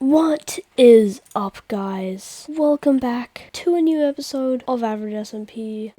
What is up, guys? Welcome back to a new episode of Average SMP.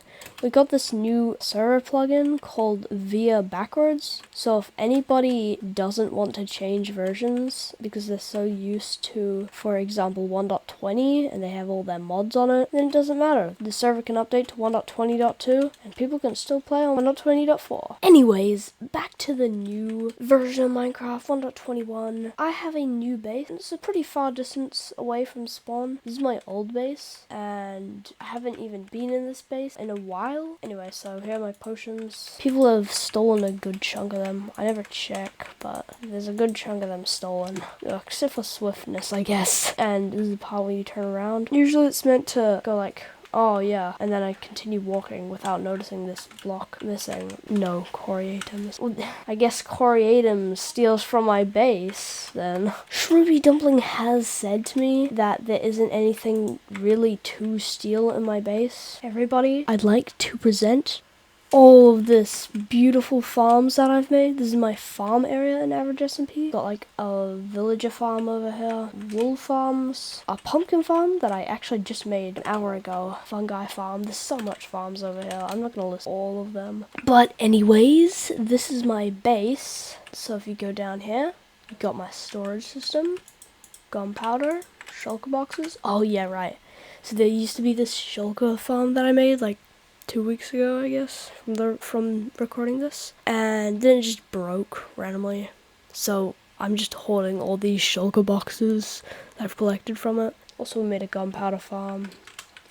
We got this new server plugin called Via Backwards. So if anybody doesn't want to change versions because they're so used to, for example, 1.20 and they have all their mods on it, then it doesn't matter. The server can update to 1.20.2 and people can still play on 1.20.4. Anyways, back to the new version of Minecraft 1.21. I have a new base. It's a pretty far distance away from spawn. This is my old base and I haven't even been in this base in a while. Anyway, so here are my potions. People have stolen a good chunk of them. I never check, but there's a good chunk of them stolen. Except for swiftness, I guess. And this is the part where you turn around. Usually it's meant to go like, oh yeah, and then I continue walking without noticing this block missing. No, coriatum. Well, I guess coriatum steals from my base, then. Shrooby Dumpling has said to me that there isn't anything really to steal in my base. Everybody, I'd like to present all of this beautiful farms that I've made. This is my farm area in Average SMP. Got like a villager farm over here, wool farms, a pumpkin farm that I actually just made an hour ago, fungi farm. There's so much farms over here. I'm not gonna list all of them. But anyways, this is my base. So if you go down here, you got my storage system, gunpowder, shulker boxes. Oh yeah, right. So there used to be this shulker farm that I made like 2 weeks ago, I guess, from recording this, and then it just broke randomly. So I'm just hoarding all these shulker boxes that I've collected from it. Also made a gunpowder farm,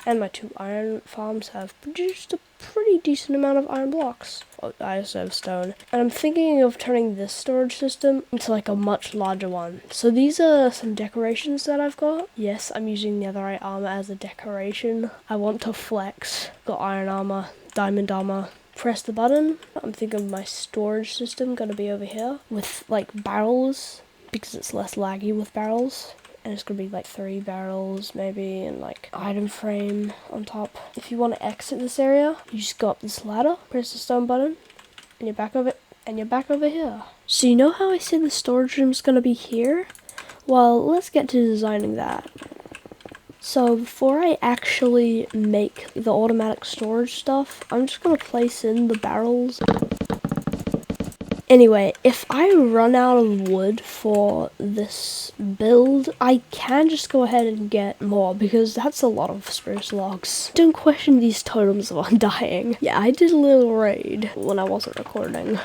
and my 2 iron farms have produced a pretty decent amount of iron blocks. Oh, I also have stone, and I'm thinking of turning this storage system into like a much larger one. So these are some decorations that I've got. Yes, I'm using netherite armor as a decoration. I want to flex. Got iron armor, diamond armor. Press the button. I'm thinking my storage system gonna be over here with like barrels because it's less laggy with barrels. And it's gonna be like 3 barrels maybe, and like item frame on top. If you want to exit this area, you just go up this ladder, press the stone button, and you're back over here. So you know how I said the storage room's gonna be here? Well, let's get to designing that. So before I actually make the automatic storage stuff, I'm just gonna place in the barrels. Anyway, if I run out of wood for this build, I can just go ahead and get more because that's a lot of spruce logs. Don't question these totems of undying. Yeah, I did a little raid when I wasn't recording.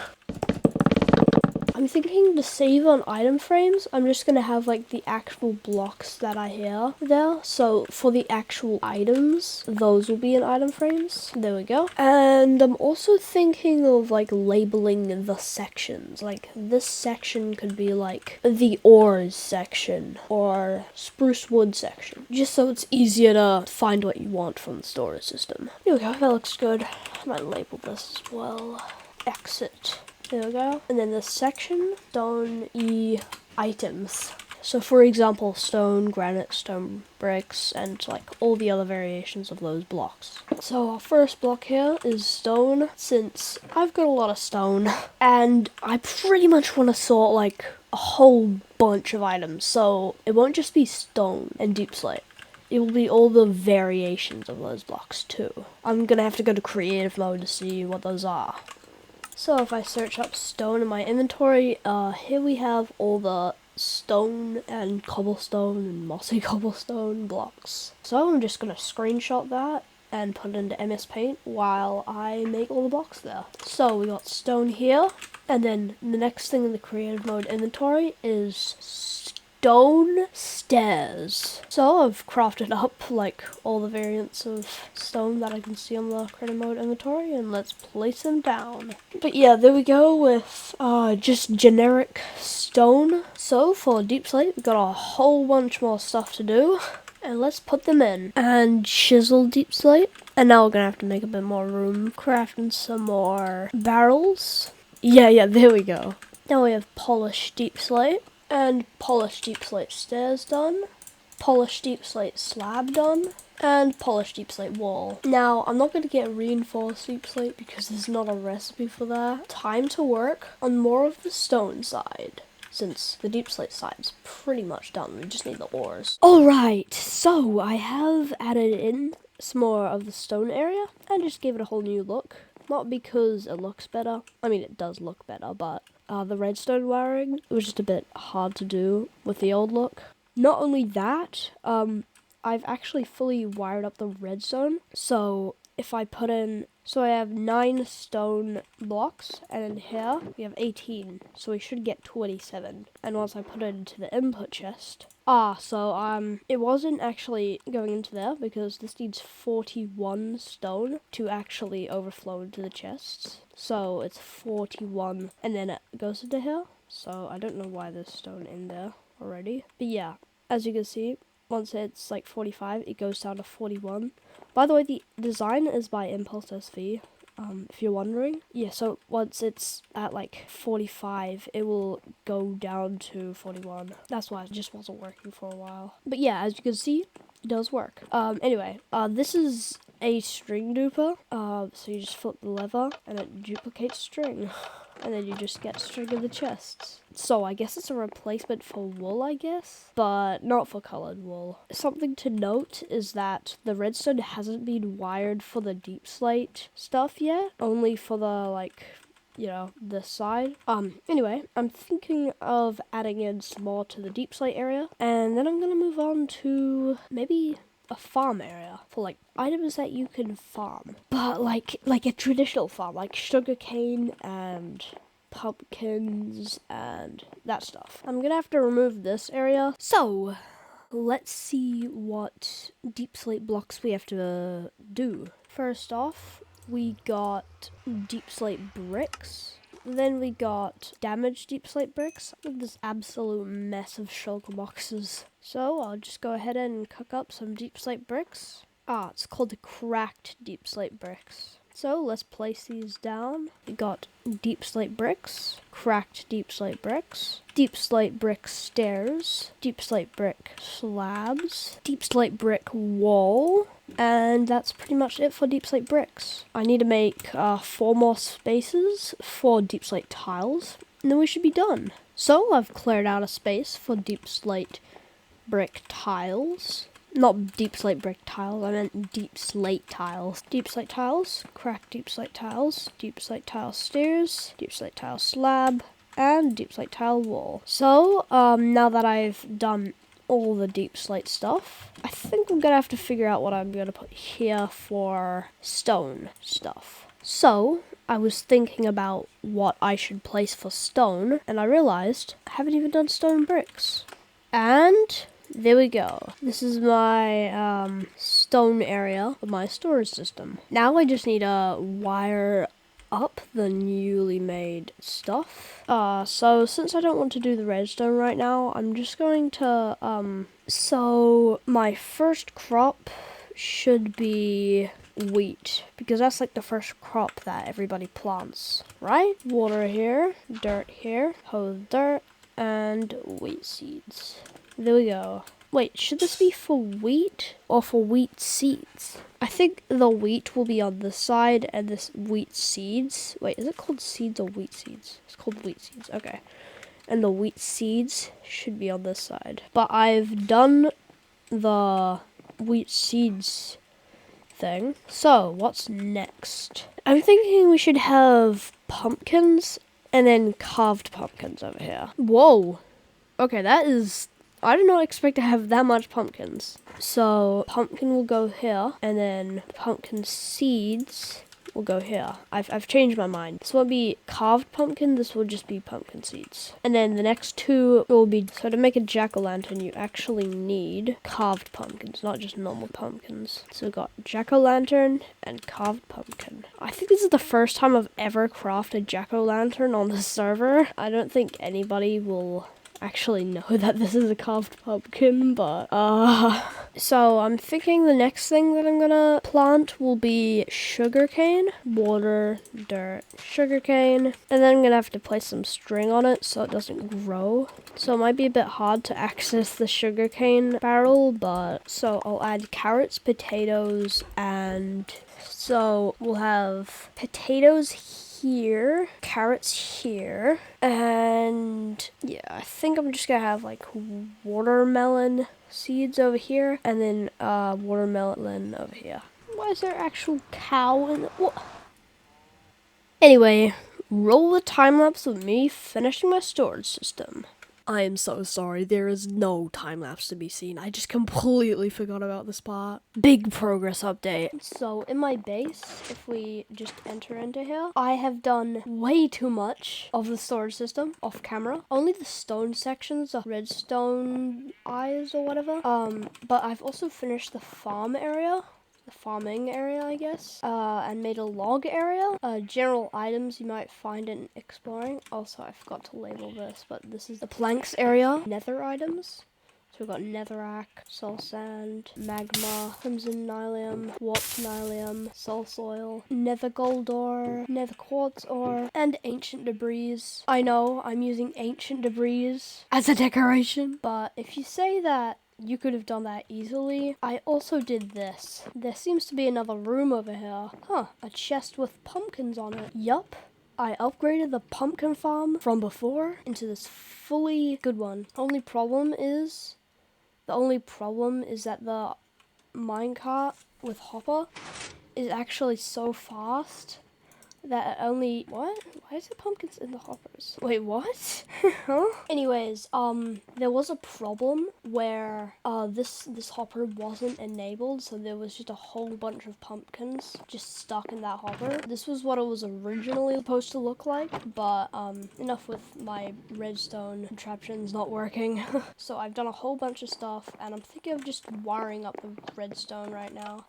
I'm thinking to save on item frames, I'm just going to have like the actual blocks that I hear there. So for the actual items, those will be in item frames. There we go. And I'm also thinking of like labeling the sections. Like this section could be like the ores section or spruce wood section. Just so it's easier to find what you want from the storage system. Here we go, that looks good. I might label this as well. Exit. There we go. And then this section, stone items. So for example, stone, granite, stone bricks, and like all the other variations of those blocks. So our first block here is stone, since I've got a lot of stone, and I pretty much want to sort like a whole bunch of items. So it won't just be stone and deep slate. It will be all the variations of those blocks too. I'm gonna have to go to creative mode to see what those are. So if I search up stone in my inventory, here we have all the stone and cobblestone and mossy cobblestone blocks. So I'm just going to screenshot that and put it into MS Paint while I make all the blocks there. So we got stone here, and then the next thing in the creative mode inventory is stone stairs. So I've crafted up like all the variants of stone that I can see on the creative mode inventory, and let's place them down. But yeah, there we go with just generic stone. So for deep slate, we've got a whole bunch more stuff to do. And let's put them in. And chisel deep slate. And now we're gonna have to make a bit more room. Crafting some more barrels. Yeah, there we go. Now we have polished deep slate. And polished deep slate stairs done. Polished deep slate slab done. And polished deep slate wall. Now, I'm not going to get reinforced deep slate because there's not a recipe for that. Time to work on more of the stone side. since the deep slate side's pretty much done. We just need the ores. Alright, so I have added in some more of the stone area and just gave it a whole new look. Not because it looks better. I mean, it does look better, but the redstone wiring was just a bit hard to do with the old look. Not only that, I've actually fully wired up the redstone. So if I put in, so I have 9 stone blocks, and in here we have 18, so we should get 27. And once I put it into the input chest, it wasn't actually going into there because this needs 41 stone to actually overflow into the chests. So it's 41, and then it goes into here. So I don't know why there's stone in there already, but yeah, as you can see, once it's like 45, it goes down to 41. By the way, the design is by Impulse SV, if you're wondering. Yeah, so once it's at like 45, it will go down to 41. That's why it just wasn't working for a while. But yeah, as you can see, it does work. Anyway, this is a string duper. So you just flip the lever and it duplicates string. And then you just get string in the chests. So I guess it's a replacement for wool, I guess, but not for colored wool. Something to note is that the redstone hasn't been wired for the deep slate stuff yet, only for the, this side. Anyway, I'm thinking of adding in some more to the deep slate area, and then I'm gonna move on to maybe a farm area for like items that you can farm, but like a traditional farm, like sugarcane and pumpkins and that stuff. I'm gonna have to remove this area. So let's see what deep slate blocks we have to do. First off, we got deep slate bricks. Then we got damaged deep slate bricks. This absolute mess of shulker boxes. So I'll just go ahead and cook up some deep slate bricks. It's called the cracked deep slate bricks. So let's place these down. We got deep slate bricks, cracked deep slate bricks, deep slate brick stairs, deep slate brick slabs, deep slate brick wall, and that's pretty much it for deep slate bricks. I need to make 4 more spaces for deep slate tiles, and then we should be done. So I've cleared out a space for deep slate brick tiles. Not deep slate brick tiles, I meant deep slate tiles. Deep slate tiles, cracked deep slate tiles, deep slate tile stairs, deep slate tile slab, and deep slate tile wall. So, now that I've done all the deep slate stuff, I think I'm gonna have to figure out what I'm gonna put here for stone stuff. So, I was thinking about what I should place for stone, and I realized I haven't even done stone bricks. And there we go. This is my stone area of my storage system. Now I just need to wire up the newly made stuff. So since I don't want to do the redstone right now, I'm just going to, so my first crop should be wheat, because that's like the first crop that everybody plants, right? Water here, dirt here, hoe dirt, and wheat seeds. There we go. Wait, should this be for wheat or for wheat seeds? I think the wheat will be on this side and this wheat seeds. Wait, is it called seeds or wheat seeds? It's called wheat seeds, okay. And the wheat seeds should be on this side. But I've done the wheat seeds thing. So, what's next? I'm thinking we should have pumpkins and then carved pumpkins over here. Whoa. Okay, that is... I did not expect to have that much pumpkins. So pumpkin will go here, and then pumpkin seeds will go here. I've changed my mind. This won't be carved pumpkin, this will just be pumpkin seeds. And then the next two will be, so to make a jack-o'-lantern, you actually need carved pumpkins, not just normal pumpkins. So we've got jack-o'-lantern and carved pumpkin. I think this is the first time I've ever crafted jack-o'-lantern on the server. I don't think anybody will actually know that this is a carved pumpkin, but so I'm thinking the next thing that I'm gonna plant will be sugarcane, water, dirt, sugarcane, and then I'm gonna have to place some string on it so it doesn't grow. So it might be a bit hard to access the sugarcane barrel, but so I'll add carrots, potatoes, and so we'll have potatoes here, carrots here, and yeah, I think I'm just gonna have like watermelon seeds over here, and then watermelon over here. Why is there actual cow in the... What? Anyway, roll the time lapse of me finishing my storage system. I am so sorry, there is no time lapse to be seen. I just completely forgot about this part. Big progress update. So in my base, if we just enter into here, I have done way too much of the storage system off camera. Only the stone sections, the redstone eyes or whatever. But I've also finished the farming area, I guess, and made a log area. General items you might find in exploring. Also, I forgot to label this, but this is the planks area. Nether items. So we've got netherrack, soul sand, magma, crimson nylium, warped nylium, soul soil, nether gold ore, nether quartz ore, and ancient debris. I know, I'm using ancient debris as a decoration, but if you say that you could have done that easily, I also did this. There seems to be another room over here. Huh, a chest with pumpkins on it. Yup. I upgraded the pumpkin farm from before into this fully good one. The only problem is that the minecart with hopper is actually so fast that it only... What? Why is there pumpkins in the hoppers? Wait, what? Huh? Anyways, there was a problem where this hopper wasn't enabled, so there was just a whole bunch of pumpkins just stuck in that hopper. This was what it was originally supposed to look like, but enough with my redstone contraptions not working. So I've done a whole bunch of stuff, and I'm thinking of just wiring up the redstone right now.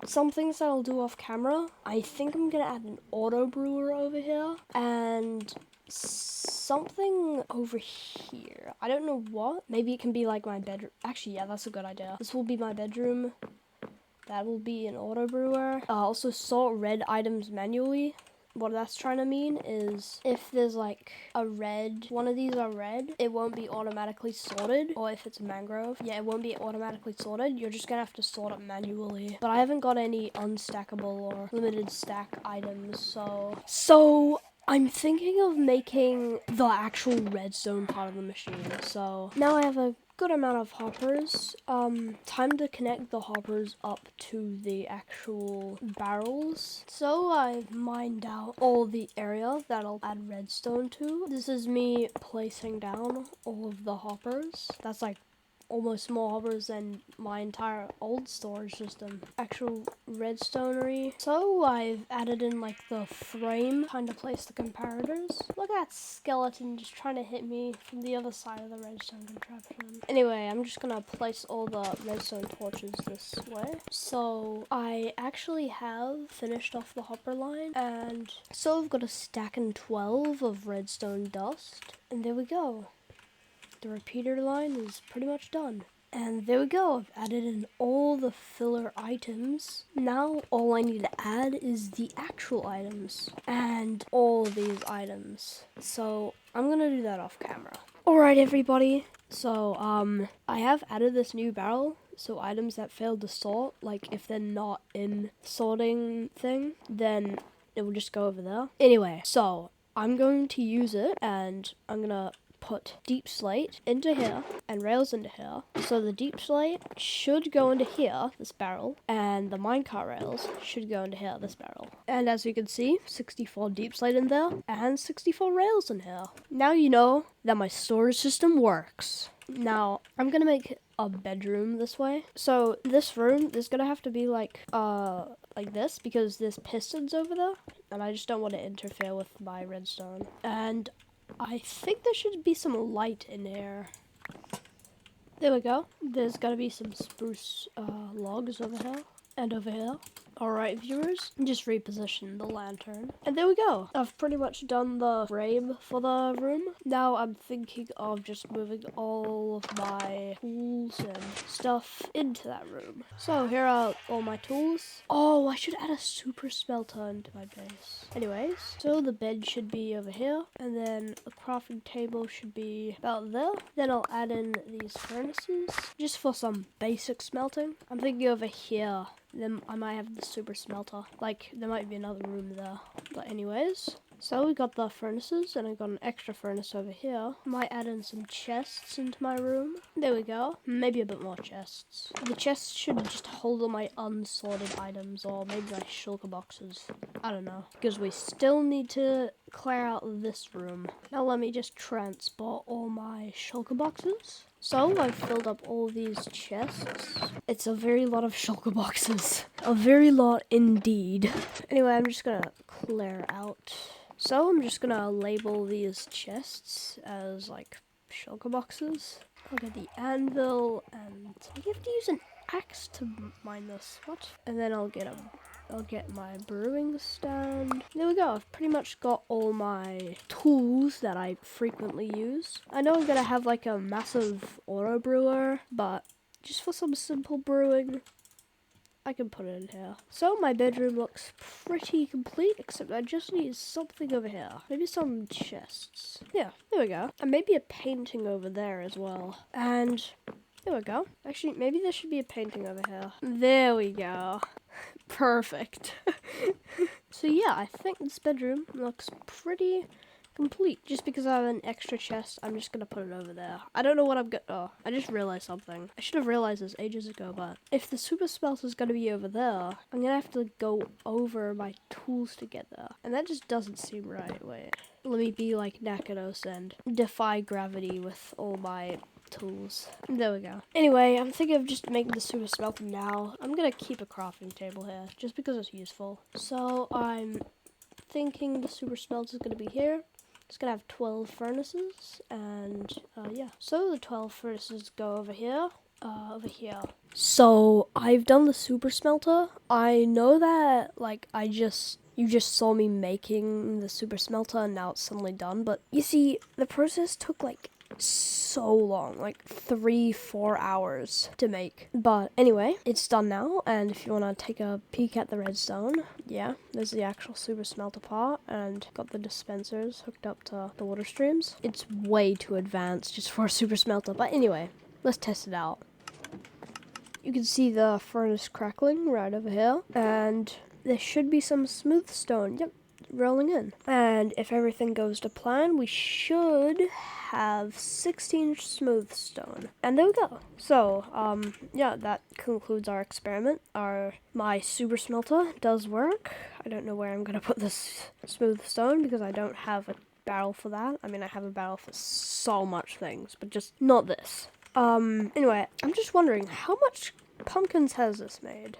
Some things that I'll do off camera. I think I'm gonna add an auto brewer over here and something over here. I don't know what. Maybe it can be like my bedroom. Actually, yeah, that's a good idea. This will be my bedroom. That will be an auto brewer. Also sort red items manually. What that's trying to mean is if there's like a red, one of these are red, it won't be automatically sorted. Or if it's a mangrove, yeah, it won't be automatically sorted. You're just gonna have to sort it manually. But I haven't got any unstackable or limited stack items, so I'm thinking of making the actual redstone part of the machine. So now I have a good amount of hoppers. Time to connect the hoppers up to the actual barrels. So I've mined out all the area that I'll add redstone to. This is me placing down all of the hoppers. That's like almost more hoppers than my entire old storage system. Actual redstonery. So I've added in like the frame, trying to place the comparators. Look at that skeleton just trying to hit me from the other side of the redstone contraption. Anyway, I'm just gonna place all the redstone torches this way. So I actually have finished off the hopper line, and so I've got a stack and 12 of redstone dust, and there we go. The repeater line is pretty much done. And there we go, I've added in all the filler items. Now all I need to add is the actual items and all these items. So I'm gonna do that off camera. Alright everybody, so I have added this new barrel. So items that failed to sort, like if they're not in sorting thing, then it will just go over there. Anyway, so I'm going to use it, and I'm gonna put deep slate into here and rails into here. So the deep slate should go into here, this barrel, and the minecart rails should go into here, this barrel. And as you can see, 64 deep slate in there and 64 rails in here. Now you know that my storage system works. Now I'm gonna make a bedroom this way. So this room is gonna have to be like this, because there's pistons over there and I just don't want to interfere with my redstone. And I think there should be some light in here. There we go. There's gotta be some spruce logs over here and over here. Alright viewers, just reposition the lantern. And there we go. I've pretty much done the frame for the room. Now I'm thinking of just moving all of my tools and stuff into that room. So here are all my tools. Oh, I should add a super smelter into my base. Anyways, so the bed should be over here, and then the crafting table should be about there. Then I'll add in these furnaces just for some basic smelting. I'm thinking over here. Then I might have the super smelter. Like, there might be another room there. But anyways, So we got the furnaces, and I got an extra furnace over here. Might add in some chests into my room. There we go. Maybe a bit more chests. The chests should just hold all my unsorted items, or maybe my shulker boxes. I don't know. Because we still need to clear out this room. Now let me just transport all my shulker boxes. So I've filled up all these chests. It's a very lot of shulker boxes. A very lot indeed. Anyway, I'm just gonna clear out. So I'm just gonna label these chests as like shulker boxes. I'll get the anvil, and you have to use an axe to mine this. What? And then I'll get my brewing stand. There we go. I've pretty much got all my tools that I frequently use. I know I'm gonna have like a massive auto brewer, but just for some simple brewing, I can put it in here. So my bedroom looks pretty complete, except I just need something over here. Maybe some chests. Yeah, there we go. And maybe a painting over there as well. And there we go. Actually, maybe there should be a painting over here. There we go. Perfect. So yeah, I think this bedroom looks pretty complete. Just because I have an extra chest, I'm just gonna put it over there. I don't know what I'm gonna... Oh, I just realized something. I should have realized this ages ago, but if the super smelter is gonna be over there, I'm gonna have to go over my tools to get there. And that just doesn't seem right. Wait. Let me be like Nakados and defy gravity with all my tools. There we go. Anyway, I'm thinking of just making the super smelter now. I'm gonna keep a crafting table here, just because it's useful. So I'm thinking the super smelter is gonna be here. It's gonna have 12 furnaces, and yeah. So the 12 furnaces go over here. Over here. So I've done the super smelter. I know that like you just saw me making the super smelter and now it's suddenly done, but you see the process took like so long, like 3-4 hours to make. But anyway, it's done now, and if you want to take a peek at the redstone, yeah, there's the actual super smelter part, and got the dispensers hooked up to the water streams. It's way too advanced just for a super smelter, but anyway, let's test it out. You can see the furnace crackling right over here, and there should be some smooth stone. Yep, rolling in. And if everything goes to plan, we should have 16 smooth stone. And there we go. So, yeah, that concludes our experiment. My super smelter does work. I don't know where I'm gonna put this smooth stone because I don't have a barrel for that. I mean, I have a barrel for so much things, but just not this. Anyway, I'm just wondering, how much pumpkins has this made?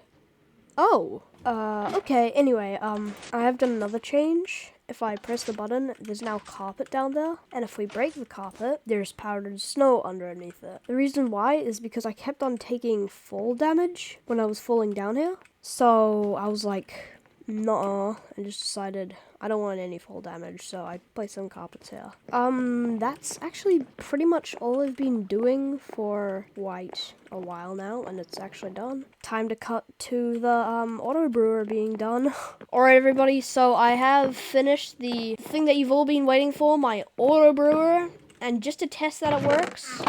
Oh, okay, anyway, I have done another change. If I press the button, there's now carpet down there, and if we break the carpet, there's powdered snow underneath it. The reason why is because I kept on taking fall damage when I was falling down here, so I was like, nuh-uh, and just decided I don't want any fall damage, so I placed some carpets here. That's actually pretty much all I've been doing for quite a while now, and it's actually done. Time to cut to the auto brewer being done. Alright everybody, so I have finished the thing that you've all been waiting for, my auto brewer, and just to test that it works,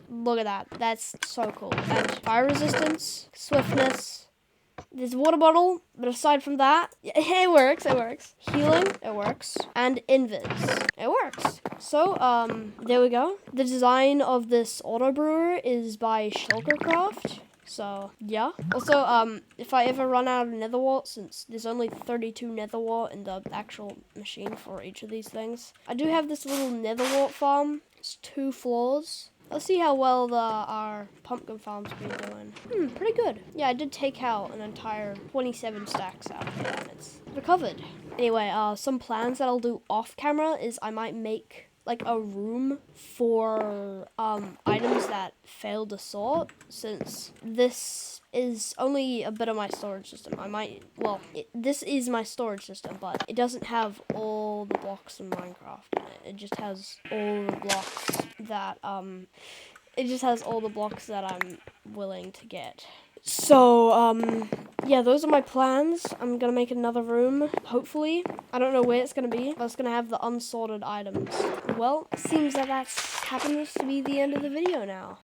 look at that, that's so cool. And fire resistance, swiftness, there's a water bottle, but aside from that, it works. Healing, it works. And invis, it works. So, there we go. The design of this auto brewer is by Shulkercraft. So, yeah. Also, if I ever run out of nether wart, since there's only 32 nether wart in the actual machine for each of these things, I do have this little nether wart farm. It's 2 floors. Let's see how well our pumpkin farm's been doing. Pretty good. Yeah, I did take out an entire 27 stacks out here, and it's recovered. Anyway, some plans that I'll do off camera is I might make like a room for items that failed to sort, since this is only a bit of my storage system. This is my storage system, but it doesn't have all the blocks in Minecraft in it. It just has all the blocks that I'm willing to get. So, yeah, those are my plans. I'm gonna make another room, hopefully. I don't know where it's gonna be, but it's gonna have the unsorted items. Well, seems that happens to be the end of the video now.